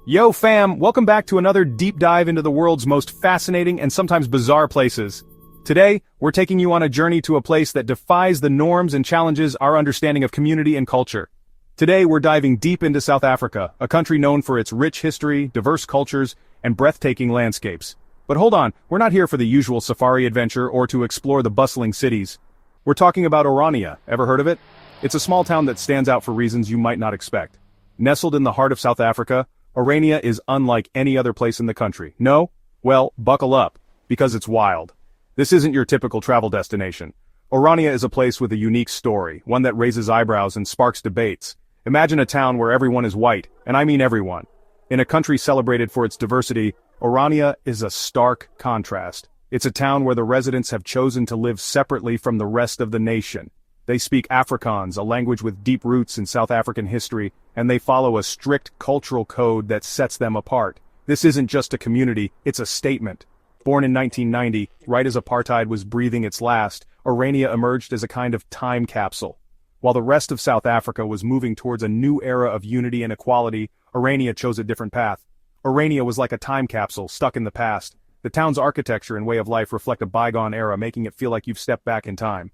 Yo fam, welcome back to another deep dive into the world's most fascinating and sometimes bizarre places. Today, we're taking you on a journey to a place that defies the norms and challenges our understanding of community and culture. Today, we're diving deep into South Africa, a country known for its rich history, diverse cultures, and breathtaking landscapes. But hold on, we're not here for the usual safari adventure or to explore the bustling cities. We're talking about Orania, ever heard of it? It's a small town that stands out for reasons you might not expect. Nestled in the heart of South Africa, Orania is unlike any other place in the country. No? Well, buckle up, because it's wild. This isn't your typical travel destination. Orania is a place with a unique story, one that raises eyebrows and sparks debates. Imagine a town where everyone is white, and I mean everyone. In a country celebrated for its diversity, Orania is a stark contrast. It's a town where the residents have chosen to live separately from the rest of the nation. They speak Afrikaans, a language with deep roots in South African history, and they follow a strict cultural code that sets them apart. This isn't just a community, it's a statement. Born in 1990, right as apartheid was breathing its last, Orania emerged as a kind of time capsule. While the rest of South Africa was moving towards a new era of unity and equality, Orania chose a different path. Orania was like a time capsule stuck in the past. The town's architecture and way of life reflect a bygone era, making it feel like you've stepped back in time.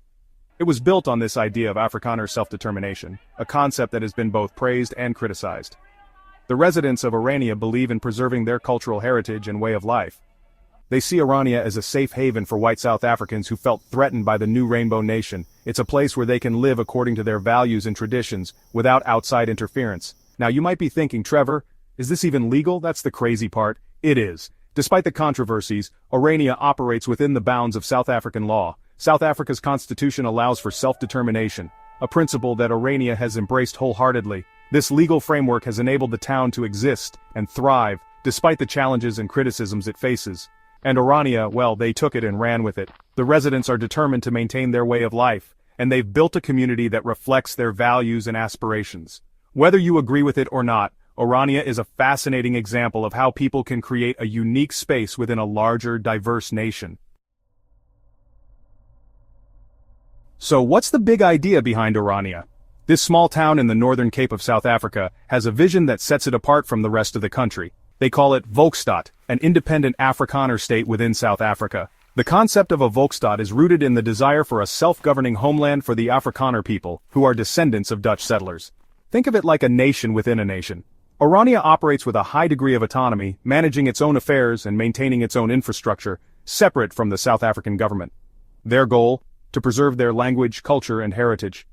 It was built on this idea of Afrikaner self-determination, a concept that has been both praised and criticized. The residents of Orania believe in preserving their cultural heritage and way of life. They see Orania as a safe haven for white South Africans who felt threatened by the new Rainbow Nation. It's a place where they can live according to their values and traditions, without outside interference. Now you might be thinking, Trevor, is this even legal? That's the crazy part. It is. Despite the controversies, Orania operates within the bounds of South African law. South Africa's constitution allows for self-determination, a principle that Orania has embraced wholeheartedly. This legal framework has enabled the town to exist and thrive, despite the challenges and criticisms it faces. And Orania, well, they took it and ran with it. The residents are determined to maintain their way of life, and they've built a community that reflects their values and aspirations. Whether you agree with it or not, Orania is a fascinating example of how people can create a unique space within a larger, diverse nation. So what's the big idea behind Orania? This small town in the northern Cape of South Africa has a vision that sets it apart from the rest of the country. They call it Volksstad, an independent Afrikaner state within South Africa. The concept of a Volksstad is rooted in the desire for a self-governing homeland for the Afrikaner people, who are descendants of Dutch settlers. Think of it like a nation within a nation. Orania operates with a high degree of autonomy, managing its own affairs and maintaining its own infrastructure, separate from the South African government. Their goal? To preserve their language, culture, and heritage.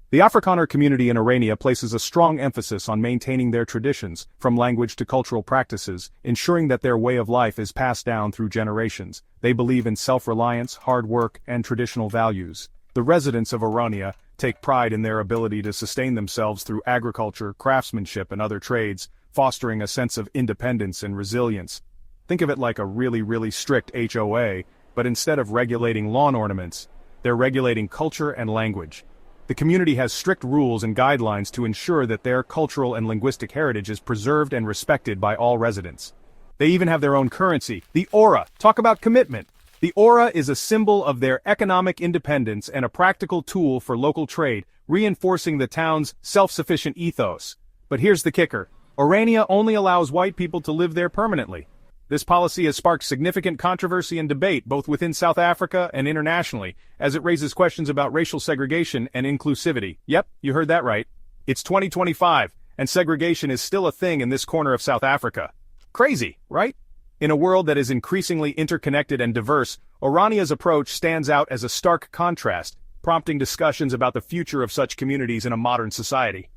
The Afrikaner community in Orania places a strong emphasis on maintaining their traditions, from language to cultural practices, ensuring that their way of life is passed down through generations. They believe in self-reliance, hard work, and traditional values. The residents of Orania take pride in their ability to sustain themselves through agriculture, craftsmanship, and other trades, fostering a sense of independence and resilience. Think of it like a really strict HOA, but instead of regulating lawn ornaments, they're regulating culture and language. The community has strict rules and guidelines to ensure that their cultural and linguistic heritage is preserved and respected by all residents. They even have their own currency, the Ora. Talk about commitment. The Ora is a symbol of their economic independence and a practical tool for local trade, reinforcing the town's self-sufficient ethos. But here's the kicker. Orania only allows white people to live there permanently. This policy has sparked significant controversy and debate both within South Africa and internationally, as it raises questions about racial segregation and inclusivity. Yep, you heard that right. It's 2025, and segregation is still a thing in this corner of South Africa. Crazy, right? In a world that is increasingly interconnected and diverse, Orania's approach stands out as a stark contrast, prompting discussions about the future of such communities in a modern society.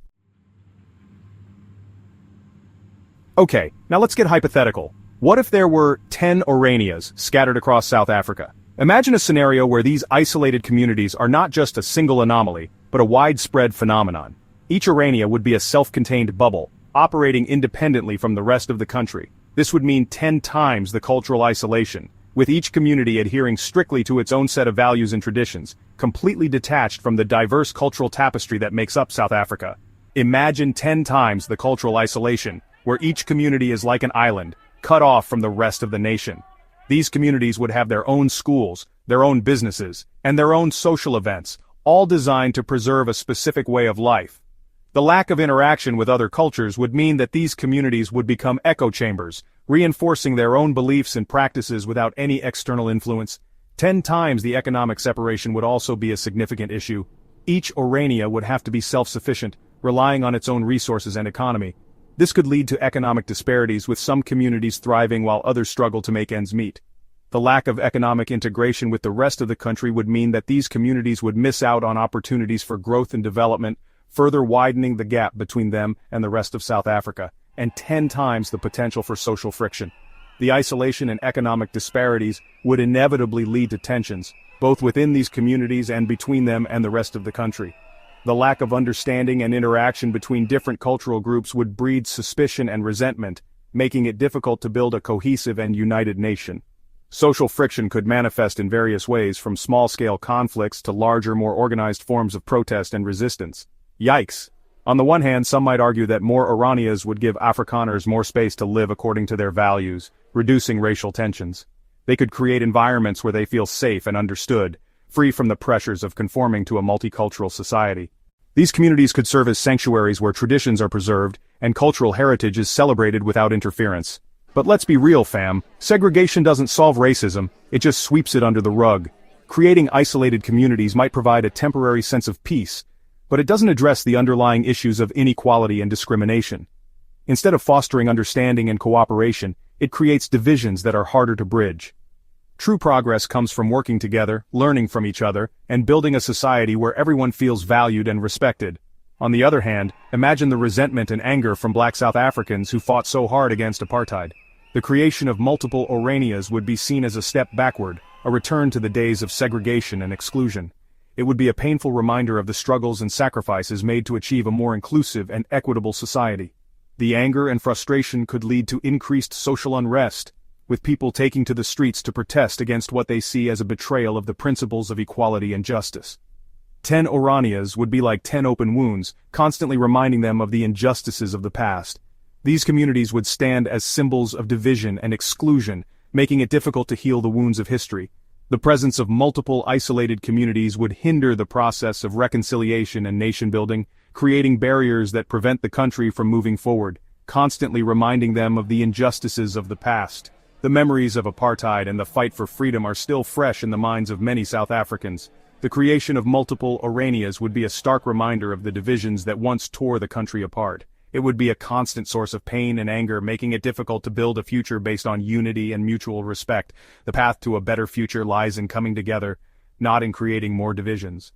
Okay, now let's get hypothetical. What if there were 10 Oranias scattered across South Africa? Imagine a scenario where these isolated communities are not just a single anomaly, but a widespread phenomenon. Each Orania would be a self-contained bubble, operating independently from the rest of the country. This would mean 10 times the cultural isolation, with each community adhering strictly to its own set of values and traditions, completely detached from the diverse cultural tapestry that makes up South Africa. Imagine 10 times the cultural isolation, where each community is like an island, cut off from the rest of the nation. These communities would have their own schools, their own businesses, and their own social events, all designed to preserve a specific way of life. The lack of interaction with other cultures would mean that these communities would become echo chambers, reinforcing their own beliefs and practices without any external influence. 10 times the economic separation would also be a significant issue. Each Orania would have to be self-sufficient, relying on its own resources and economy. This could lead to economic disparities, with some communities thriving while others struggle to make ends meet. The lack of economic integration with the rest of the country would mean that these communities would miss out on opportunities for growth and development, further widening the gap between them and the rest of South Africa, and 10 times the potential for social friction. The isolation and economic disparities would inevitably lead to tensions, both within these communities and between them and the rest of the country. The lack of understanding and interaction between different cultural groups would breed suspicion and resentment, making it difficult to build a cohesive and united nation. Social friction could manifest in various ways, from small-scale conflicts to larger, more organized forms of protest and resistance. Yikes! On the one hand, some might argue that more Oranias would give Afrikaners more space to live according to their values, reducing racial tensions. They could create environments where they feel safe and understood, free from the pressures of conforming to a multicultural society. These communities could serve as sanctuaries where traditions are preserved and cultural heritage is celebrated without interference. But let's be real, fam. Segregation doesn't solve racism, it just sweeps it under the rug. Creating isolated communities might provide a temporary sense of peace, but it doesn't address the underlying issues of inequality and discrimination. Instead of fostering understanding and cooperation, it creates divisions that are harder to bridge. True progress comes from working together, learning from each other, and building a society where everyone feels valued and respected. On the other hand, imagine the resentment and anger from Black South Africans who fought so hard against apartheid. The creation of multiple Oranias would be seen as a step backward, a return to the days of segregation and exclusion. It would be a painful reminder of the struggles and sacrifices made to achieve a more inclusive and equitable society. The anger and frustration could lead to increased social unrest, with people taking to the streets to protest against what they see as a betrayal of the principles of equality and justice. 10 Oranias would be like 10 open wounds, constantly reminding them of the injustices of the past. These communities would stand as symbols of division and exclusion, making it difficult to heal the wounds of history. The presence of multiple isolated communities would hinder the process of reconciliation and nation-building, creating barriers that prevent the country from moving forward, constantly reminding them of the injustices of the past. The memories of apartheid and the fight for freedom are still fresh in the minds of many South Africans. The creation of multiple Oranias would be a stark reminder of the divisions that once tore the country apart. It would be a constant source of pain and anger, making it difficult to build a future based on unity and mutual respect. The path to a better future lies in coming together, not in creating more divisions.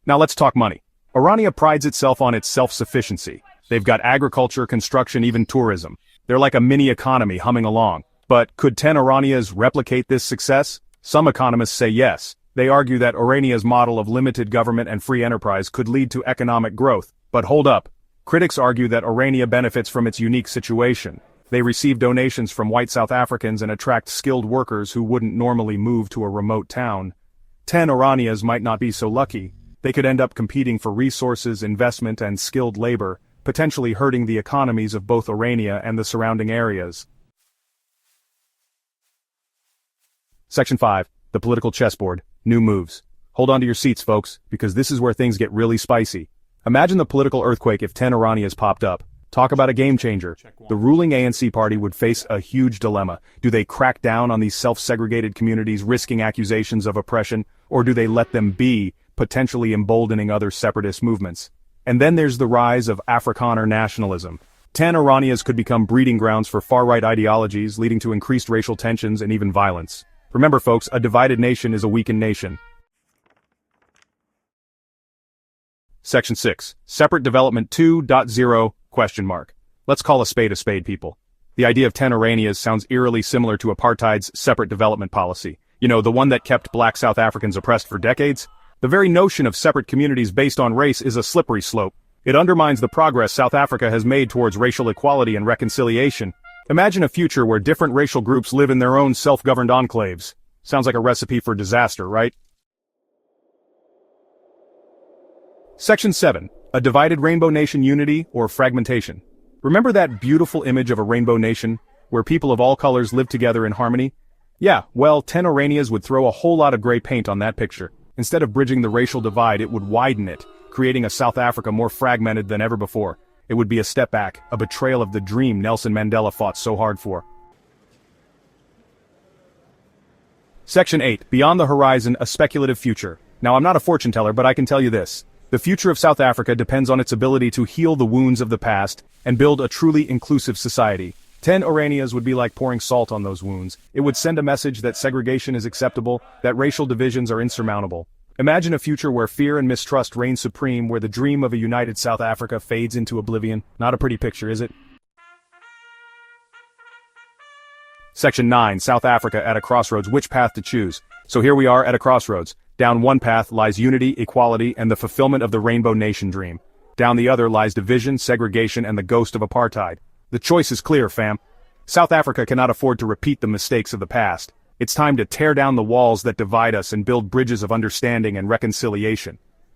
Now let's talk money. Orania prides itself on its self-sufficiency. They've got agriculture, construction, even tourism. They're like a mini economy humming along. But could 10 Oranias replicate this success? Some economists say yes. They argue that Orania's model of limited government and free enterprise could lead to economic growth. But hold up. Critics argue that Orania benefits from its unique situation. They receive donations from white South Africans and attract skilled workers who wouldn't normally move to a remote town. 10 Oranias might not be so lucky. They could end up competing for resources, investment, and skilled labor, potentially hurting the economies of both Orania and the surrounding areas. Section 5. The political chessboard. New moves. Hold on to your seats, folks, because this is where things get really spicy. Imagine the political earthquake if 10 Oranias popped up. Talk about a game changer. The ruling ANC party would face a huge dilemma. Do they crack down on these self-segregated communities, risking accusations of oppression, or do they let them be, potentially emboldening other separatist movements? And then there's the rise of Afrikaner nationalism. 10 Oranias could become breeding grounds for far-right ideologies, leading to increased racial tensions and even violence. Remember, folks, a divided nation is a weakened nation. Section 6. Separate Development 2.0? Let's call a spade, people. The idea of 10 Oranias sounds eerily similar to apartheid's separate development policy. You know, the one that kept Black South Africans oppressed for decades? The very notion of separate communities based on race is a slippery slope. It undermines the progress South Africa has made towards racial equality and reconciliation. Imagine a future where different racial groups live in their own self-governed enclaves. Sounds like a recipe for disaster, right? Section 7. A divided rainbow nation: unity or fragmentation? Remember that beautiful image of a rainbow nation, where people of all colors live together in harmony? Yeah, well, 10 Oranias would throw a whole lot of gray paint on that picture. Instead of bridging the racial divide, it would widen it, creating a South Africa more fragmented than ever before. It would be a step back, a betrayal of the dream Nelson Mandela fought so hard for. Section 8. Beyond the Horizon, a Speculative Future. Now, I'm not a fortune teller, but I can tell you this. The future of South Africa depends on its ability to heal the wounds of the past and build a truly inclusive society. 10 Oranias would be like pouring salt on those wounds. It would send a message that segregation is acceptable, that racial divisions are insurmountable. Imagine a future where fear and mistrust reign supreme, where the dream of a united South Africa fades into oblivion. Not a pretty picture, is it? Section 9. South Africa at a crossroads. Which path to choose? So here we are at a crossroads. Down one path lies unity, equality, and the fulfillment of the Rainbow Nation dream. Down the other lies division, segregation, and the ghost of apartheid. The choice is clear, fam. South Africa cannot afford to repeat the mistakes of the past. It's time to tear down the walls that divide us and build bridges of understanding and reconciliation.